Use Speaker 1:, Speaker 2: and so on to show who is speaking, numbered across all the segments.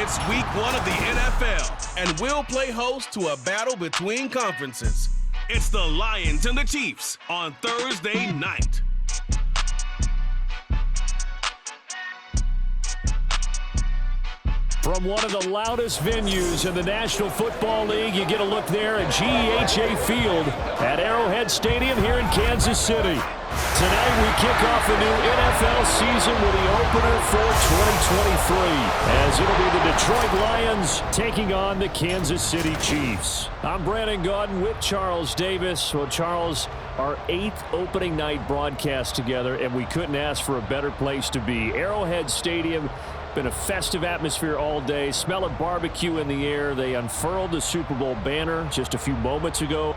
Speaker 1: It's week 1 of the NFL, and we'll play host to a battle between conferences. It's the Lions and the Chiefs on Thursday night.
Speaker 2: From one of the loudest venues in the National Football League, you get a look there at GEHA Field at Arrowhead Stadium here in Kansas City. Tonight we kick off the new NFL season with the opener for 2023, as it'll be the Detroit Lions taking on the Kansas City Chiefs. I'm Brandon Gaudin with Charles Davis. Well, Charles, our 8th opening night broadcast together, and we couldn't ask for a better place to be. Arrowhead Stadium. Been a festive atmosphere all day. Smell of barbecue in the air. They unfurled the Super Bowl banner just a few moments ago.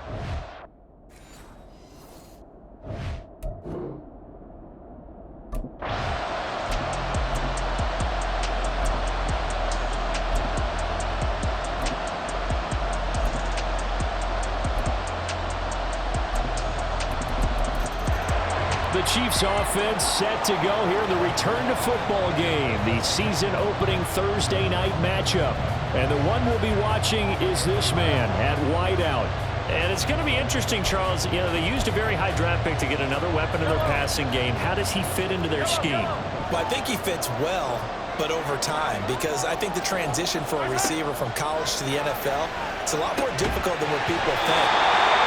Speaker 2: The Chiefs offense set to go here in the return to football game, the season opening Thursday night matchup. And the one we'll be watching is this man at wideout.
Speaker 3: And it's going to be interesting, Charles. You know, they used a very high draft pick to get another weapon in their passing game. How does he fit into their scheme?
Speaker 4: Well, I think he fits well, but over time, because I think the transition for a receiver from college to the NFL, it's a lot more difficult than what people think.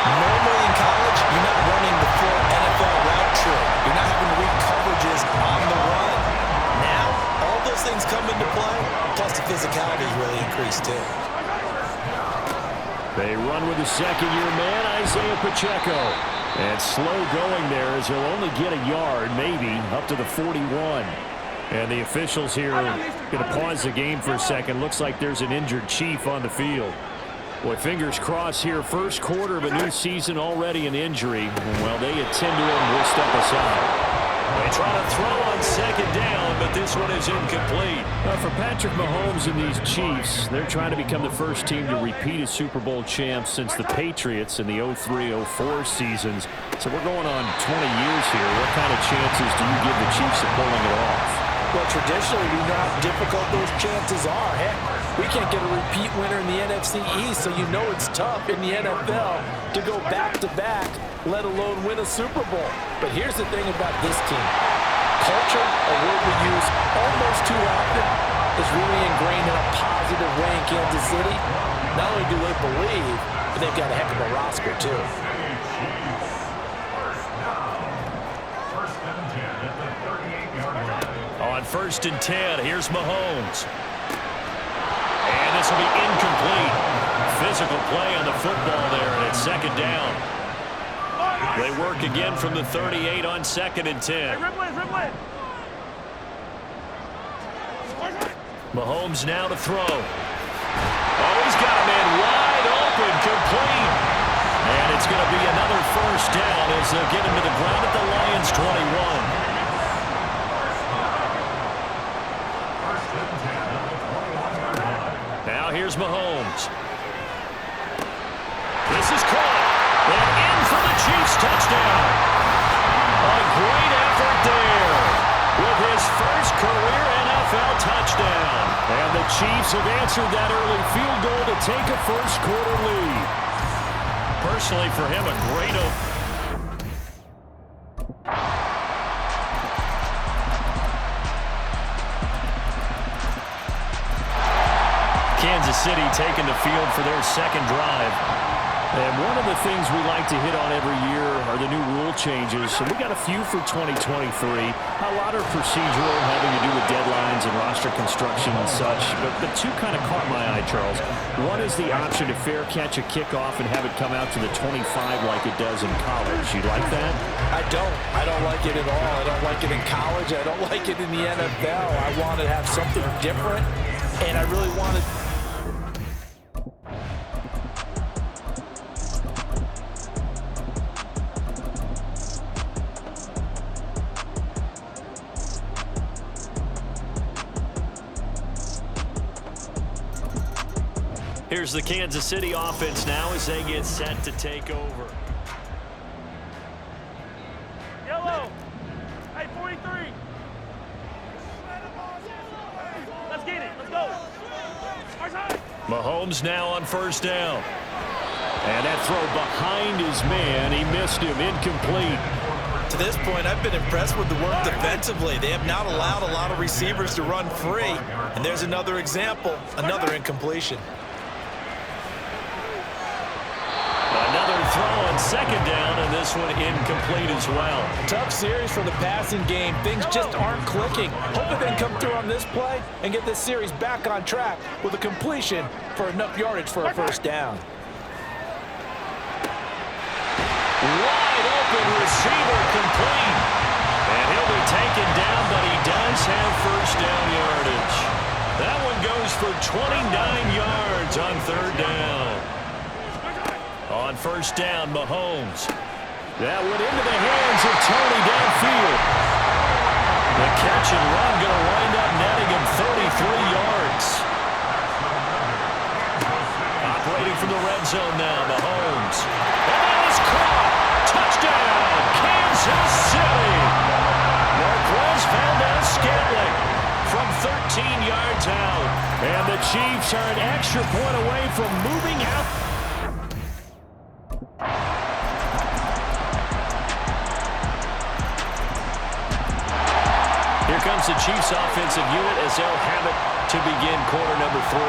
Speaker 4: Normally in college, you're not running the full NFL route tree. You're not having to read coverages on the run. Now, all those things come into play, plus the physicality is really increased too.
Speaker 2: They run with the second-year man, Isaiah Pacheco. And slow going there as he'll only get a yard, maybe, up to the 41. And the officials here are going to pause the game for a second. Looks like there's an injured Chief on the field. Boy, fingers crossed here. First quarter of a new season, already an injury. Well, they attend to him. We'll step aside.
Speaker 3: They try to throw on second down, but this one is incomplete.
Speaker 2: Well, for Patrick Mahomes and these Chiefs, they're trying to become the first team to repeat as Super Bowl champs since the Patriots in the 03-04 seasons. So we're going on 20 years here. What kind of chances do you give the Chiefs of pulling it off?
Speaker 4: Well, traditionally, we know how difficult those chances are. Heck, we can't get a repeat winner in the NFC East, so you know it's tough in the NFL to go back-to-back, let alone win a Super Bowl. But here's the thing about this team. Culture, a word we use almost too often, is really ingrained in a positive way in Kansas City. Not only do they believe, but they've got a heck of a roster, too.
Speaker 3: On 1st and 10, here's Mahomes. And this will be incomplete. Physical play on the football there, and it's second down. They work again from the 38 on 2nd and 10. Mahomes now to throw. Oh, he's got a man wide open, complete. And it's going to be another first down as they'll get him to the ground at the Lions' 21. Now here's Mahomes. This is caught. And in for the Chiefs touchdown. A great effort there with his first career NFL touchdown.
Speaker 2: And the Chiefs have answered that early field goal to take a first quarter lead.
Speaker 3: Personally for him, a great opener. Kansas City taking the field for their second drive.
Speaker 2: And one of the things we like to hit on every year are the new rule changes. And we got a few for 2023. A lot are procedural, having to do with deadlines and roster construction and such. But two kind of caught my eye, Charles. One is the option to fair catch a kickoff and have it come out to the 25 like it does in college. You like that?
Speaker 4: I don't. I don't like it at all. I don't like it in college. I don't like it in the NFL. I want to have something different, and I really want to.
Speaker 3: Here's the Kansas City offense now as they get set to take over.
Speaker 5: Yellow. Hey, 43. Let's get it. Let's go.
Speaker 3: Mahomes now on first down.
Speaker 2: And that throw behind his man, he missed him, incomplete.
Speaker 4: To this point, I've been impressed with the work defensively. They have not allowed a lot of receivers to run free. And there's another example, another incompletion.
Speaker 3: Another throw on second down, and this one incomplete as well.
Speaker 4: Tough series for the passing game. Things just aren't clicking. Hope they can come through on this play and get this series back on track with a completion for enough yardage for a first down.
Speaker 3: Wide open receiver complete. And he'll be taken down, but he does have first down yardage. That one goes for 29 yards on third down. On first down, Mahomes.
Speaker 2: That went into the hands of Tony downfield.
Speaker 3: The catch and run going to wind up netting him 33 yards. Operating from the red zone now, Mahomes. And that is caught. Touchdown, Kansas City. Marquez Valdes-Scantling from 13 yards out.
Speaker 2: And the Chiefs are an extra point away from moving out.
Speaker 3: Here comes the Chiefs offensive unit as they'll have it to begin quarter number 3.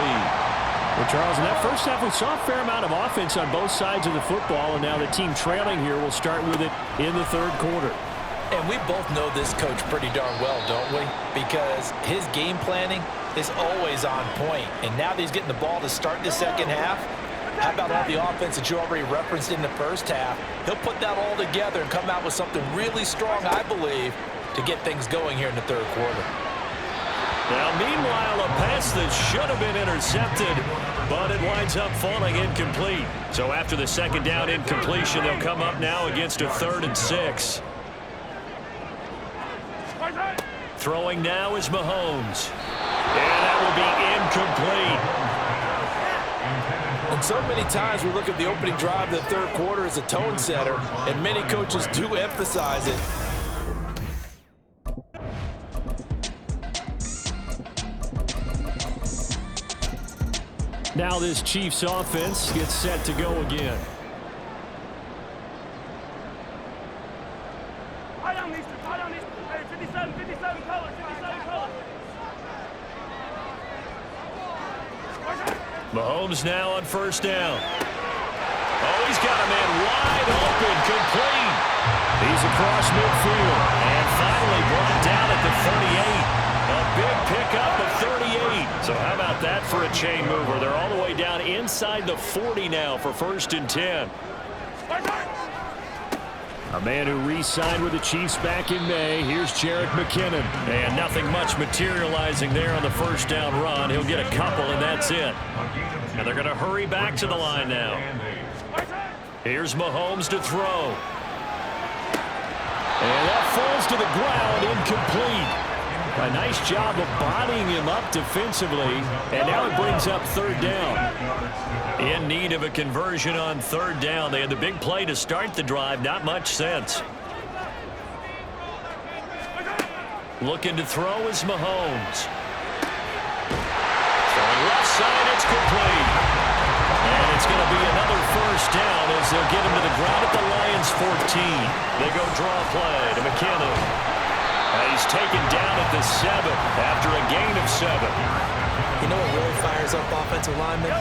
Speaker 2: Well, Charles, in that first half, we saw a fair amount of offense on both sides of the football, and now the team trailing here will start with it in the third quarter.
Speaker 4: And we both know this coach pretty darn well, don't we? Because his game planning is always on point. And now that he's getting the ball to start the second half, how about all the offense that you already referenced in the first half? He'll put that all together and come out with something really strong, I believe, to get things going here in the third quarter.
Speaker 3: Now, meanwhile, a pass that should have been intercepted, but it winds up falling incomplete. So after the second down incompletion, they'll come up now against a 3rd and 6. Throwing now is Mahomes. And that will be incomplete.
Speaker 4: And so many times we look at the opening drive of the third quarter as a tone setter, and many coaches do emphasize it.
Speaker 2: Now this Chiefs offense gets set to go again.
Speaker 5: Hey, 57 colors, 57 colors.
Speaker 3: Mahomes now on first down. Oh, he's got a man wide open, complete.
Speaker 2: He's across midfield.
Speaker 3: And finally brought down at the 38. A big pickup of 38. So how about that for a chain mover? They're all the way down inside the 40 now for 1st and 10.
Speaker 2: A man who re-signed with the Chiefs back in May. Here's Jerick McKinnon.
Speaker 3: And nothing much materializing there on the first down run. He'll get a couple, and that's it. And they're going to hurry back to the line now. Here's Mahomes to throw.
Speaker 2: And that falls to the ground, incomplete. A nice job of bodying him up defensively, and now it brings up 3rd down.
Speaker 3: In need of a conversion on 3rd down. They had the big play to start the drive. Not much sense. Looking to throw is Mahomes. Throwing left side, it's complete. And it's going to be another first down as they'll get him to the ground at the Lions' 14. They go draw play to McKinnon. He's taken down at the 7 after a gain of 7.
Speaker 4: You know what really fires up offensive linemen?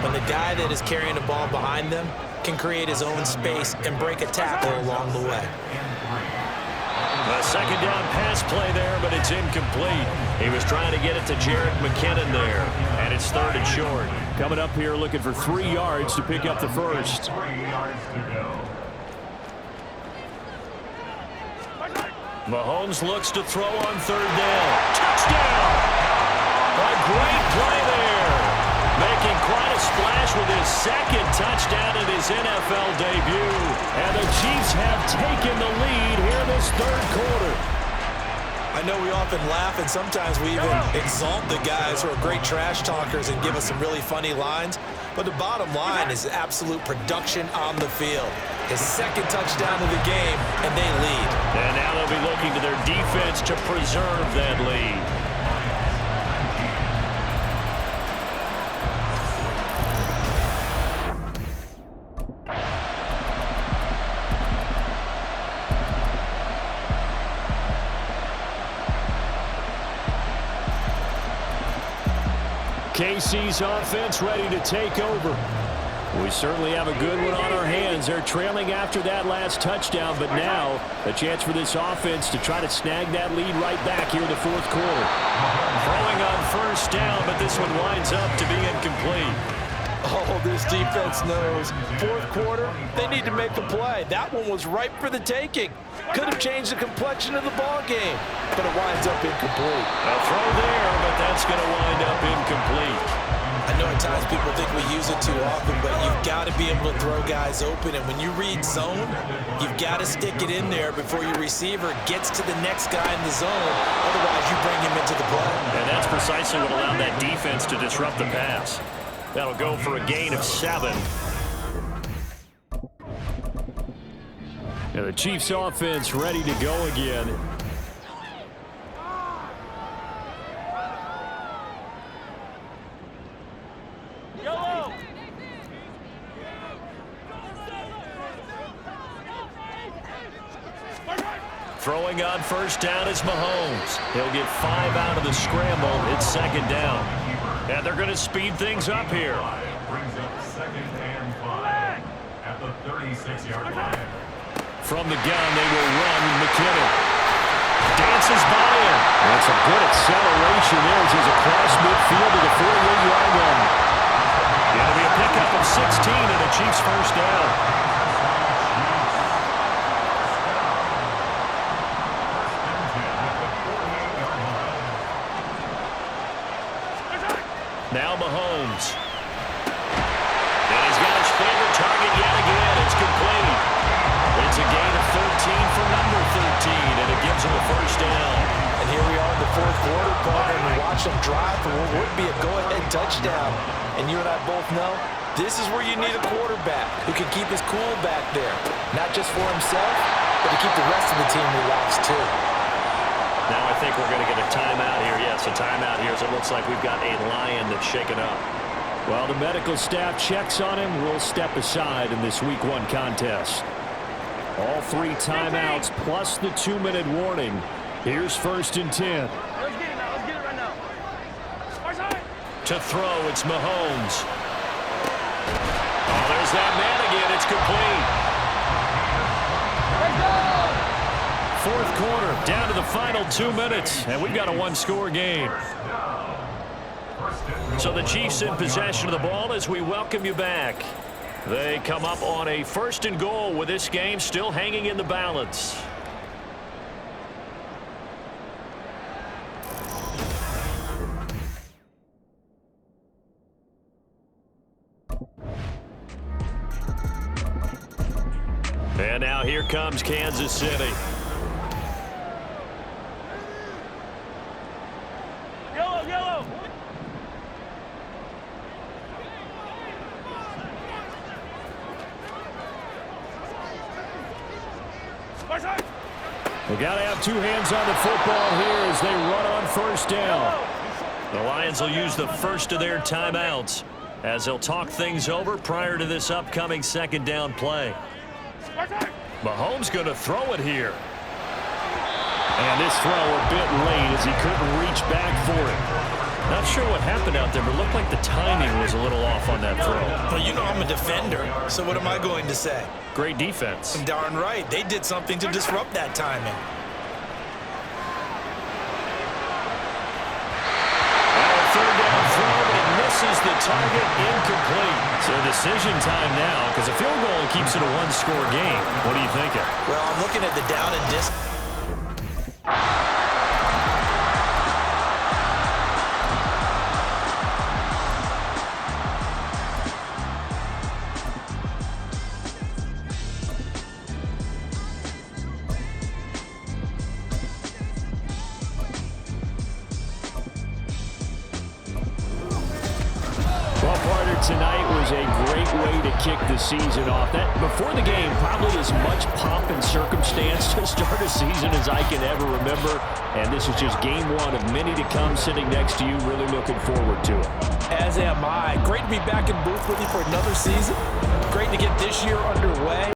Speaker 4: When the guy that is carrying the ball behind them can create his own space and break a tackle along the way.
Speaker 3: A second down pass play there, but it's incomplete. He was trying to get it to Jerick McKinnon there, and it's 3rd and short.
Speaker 2: Coming up here looking for 3 yards to pick up the first.
Speaker 5: 3 yards to go.
Speaker 3: Mahomes looks to throw on 3rd down. Touchdown! A great play there. Making quite a splash with his 2nd touchdown in his NFL debut.
Speaker 2: And the Chiefs have taken the lead here this 3rd quarter.
Speaker 4: I know we often laugh, and sometimes we even exalt the guys who are great trash talkers and give us some really funny lines. But the bottom line is absolute production on the field. His 2nd touchdown of the game, and they lead.
Speaker 3: And now they'll be looking to their defense to preserve that lead.
Speaker 2: KC's offense ready to take over. We certainly have a good one on our hands. They're trailing after that last touchdown, but now a chance for this offense to try to snag that lead right back here in the fourth quarter.
Speaker 3: Throwing on first down, but this one winds up to be incomplete.
Speaker 4: Oh, this defense knows. Fourth quarter, they need to make a play. That one was ripe for the taking. Could have changed the complexion of the ball game, but it winds up incomplete.
Speaker 3: A throw there, but that's going to wind up incomplete.
Speaker 6: I know at times people think we use it too often, but you've got to be able to throw guys open. And when you read zone, you've got to stick it in there before your receiver gets to the next guy in the zone. Otherwise, you bring him into the play.
Speaker 3: And that's precisely what allowed that defense to disrupt the pass. That'll go for a gain of 7.
Speaker 2: And the Chiefs offense ready to go again.
Speaker 5: Yellow.
Speaker 3: Throwing on first down is Mahomes. He'll get 5 out of the scramble. It's second down. And they're going to speed things up here.
Speaker 5: Brings up second and 5 at the 36-yard line.
Speaker 3: From the gun, they will run McKinnon. Dances by him.
Speaker 2: That's a good acceleration there as he's across midfield to the 48-yard line.
Speaker 3: It'll be a pickup of 16 and a Chiefs first down. Now Mahomes. And he's got his favorite target yet again. It's complete. It's a gain of 13 for number 13, and it gives him a first down.
Speaker 4: And here we are in the fourth quarter, Paul, and we watch them drive for what would be a go-ahead touchdown. And you and I both know this is where you need a quarterback who can keep his cool back there. Not just for himself, but to keep the rest of the team relaxed too.
Speaker 3: Now I think we're going to get a timeout here. Yes, a timeout here as it looks like we've got a Lion that's shaken up.
Speaker 2: Well, the medical staff checks on him. We'll step aside in this Week 1 contest. All 3 timeouts plus the 2-minute warning. Here's 1st and 10.
Speaker 5: Let's get it now. Let's get it right now. First side.
Speaker 3: To throw, it's Mahomes. Oh, there's that man again. It's complete. Fourth quarter, down to the final 2 minutes, and we've got a 1-score game. So the Chiefs in possession of the ball as we welcome you back. They come up on a 1st and goal with this game still hanging in the balance. And now here comes Kansas City.
Speaker 5: Yellow, yellow. First side.
Speaker 2: They got to have 2 hands on the football here as they run on first down.
Speaker 3: The Lions will use the first of their timeouts as they'll talk things over prior to this upcoming second down play. Mahomes going to throw it here.
Speaker 2: And this throw a bit late as he couldn't reach back for it.
Speaker 3: Not sure what happened out there, but it looked like the timing was a little off on that throw.
Speaker 6: Well, you know I'm a defender, so what am I going to say?
Speaker 3: Great defense.
Speaker 6: Darn right. They did something to disrupt that timing.
Speaker 3: Third down throw, but it misses the target, incomplete. So decision time now, because a field goal keeps it a 1-score game. What are you thinking?
Speaker 6: Well, I'm looking at the down and distance.
Speaker 2: Tonight was a great way to kick the season off. That before the game, probably as much pomp and circumstance to start a season as I can ever remember. And this is just game 1 of many to come. Sitting next to you, really looking forward to it.
Speaker 4: As am I. Great to be back in booth with you for another season. Great to get this year underway.